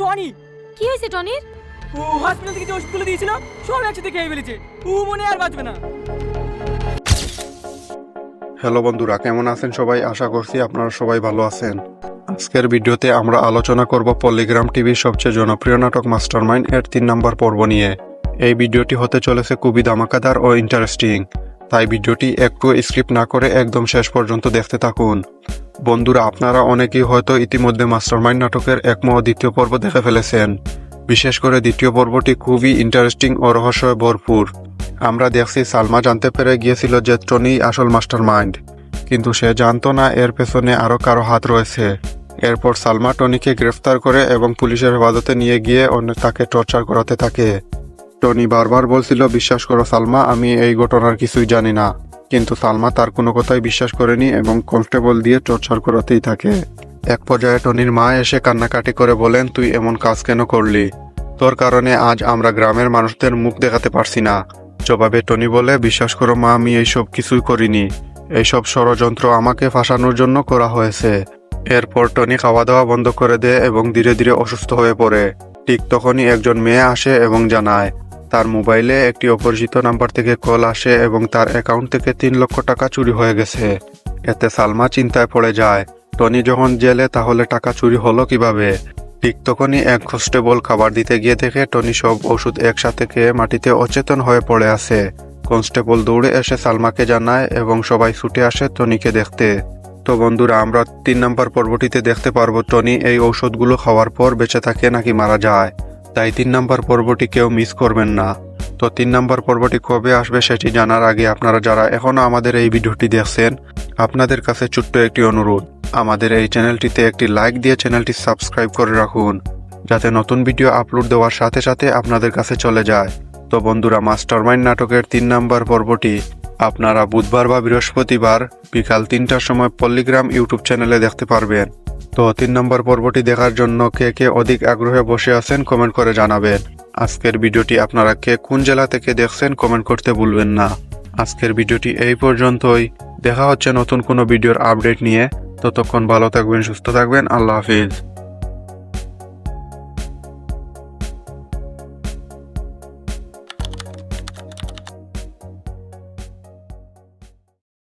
Tony. কি হয়েছে টনির? ও hospital থেকে যে ওষুধগুলো দিয়েছিল সব একসাথে খেয়ে ফেলেছে। ও মনে আর বাঁচবে না। হ্যালো বন্ধুরা, কেমন আছেন সবাই? আশা করছি আপনারা সবাই ভালো আছেন। আজকের ভিডিওতে আমরা আলোচনা করব পলিগ্রাম টিভির সবচেয়ে জনপ্রিয় নাটক মাস্টারমাইন্ড এর 3 নম্বর পর্ব নিয়ে। এই ভিডিওটি হতে চলেছে খুবই ধামাকাদার ও ইন্টারেস্টিং, তাই ভিডিওটি একটু স্কিপ না করে একদম শেষ পর্যন্ত দেখতে থাকুন। বন্ধুরা, আপনারা অনেকেই হয়তো ইতিমধ্যে মাস্টারমাইন্ড নাটকের 1 ও 2 পর্ব দেখে ফেলেছেন। বিশেষ করে 2 পর্বটি খুবই ইন্টারেস্টিং ও রহস্যে ভরপুর। আমরা দেখছি সালমা জানতে পেরে গিয়েছিল যে টনি আসল মাস্টারমাইন্ড, কিন্তু সে জানতো না এর পেছনে আরো কারো হাত রয়েছে। এরপর সালমা টনিকে গ্রেফতার করে এবং পুলিশের হেফাজতে নিয়ে গিয়ে তাকে টর্চার করাতে থাকে। টনি বারবার বলছিল, বিশ্বাস করো সালমা, আমি এই ঘটনার কিছুই জানি না, কিন্তু সালমা তার কোনো কথাই বিশ্বাস করেনি এবং কনস্টেবল দিয়ে টর্চার করাতেই থাকে। এক পর্যায়ে টনির মা এসে কান্নাকাটি করে বলেন, তুই এমন কাজ কেন করলি? তোর কারণে আজ আমরা গ্রামের মানুষদের মুখ দেখাতে পারছি না। জবাবে টনি বলে, বিশ্বাস করো মা, আমি এইসব কিছুই করিনি। এইসব ষড়যন্ত্র আমাকে ফাঁসানোর জন্য করা হয়েছে। এরপর টনি খাওয়া দাওয়া বন্ধ করে দেয় এবং ধীরে ধীরে অসুস্থ হয়ে পড়ে। ঠিক তখনই একজন মেয়ে আসে এবং জানায় তার মোবাইলে একটি অপরিচিত নাম্বার থেকে কল আসে এবং তার অ্যাকাউন্ট থেকে 3 লক্ষ টাকা চুরি হয়ে গেছে। এতে সালমা চিন্তায় পড়ে যায়, টনি যখন জেলে তাহলে টাকা চুরি হলো কিভাবে? ঠিক তখনই এক কনস্টেবল খাবার দিতে গিয়ে দেখে টনি সব ওষুধ একসাথে খেয়ে মাটিতে অচেতন হয়ে পড়ে আছে। কনস্টেবল দৌড়ে এসে সালমাকে জানায় এবং সবাই ছুটে আসে টনিকে দেখতে। তো বন্ধুরা, আমরা 3 নম্বর পর্বটিতে দেখতে পারবো টনি এই ঔষধগুলো খাওয়ার পর বেঁচে থাকে নাকি মারা যায়। তাই 3 নম্বর পর্বটি কেউ মিস করবেন না। তো 3 নম্বর পর্বটি কবে আসবে সেটি জানার আগে আপনারা যারা এখনো আমাদের এই ভিডিওটি দেখছেন, আপনাদের কাছে ছোট্ট একটি অনুরোধ, আমাদের এই চ্যানেলটিতে একটি লাইক দিয়ে চ্যানেলটি সাবস্ক্রাইব করে রাখুন, যাতে নতুন ভিডিও আপলোড দেওয়ার সাথে সাথে আপনাদের কাছে চলে যায়। তো বন্ধুরা, মাস্টারমাইন্ড নাটকের 3 নম্বর পর্বটি আপনারা বুধবার বা বৃহস্পতিবার বিকাল 3টার সময় পল্লিগ্রাম ইউটিউব চ্যানেলে দেখতে পারবেন। তো 3 নম্বর পর্বটি দেখার জন্য কে কে অধিক আগ্রহে বসে আছেন কমেন্ট করে জানাবেন। আজকের ভিডিওটি আপনারা কে কোন জেলা থেকে দেখছেন কমেন্ট করতে ভুলবেন না। আজকের ভিডিওটি এই পর্যন্তই। দেখা হচ্ছে নতুন কোনো ভিডিওর আপডেট নিয়ে। ততক্ষণ ভালো থাকবেন, সুস্থ থাকবেন। আল্লাহ হাফিজ।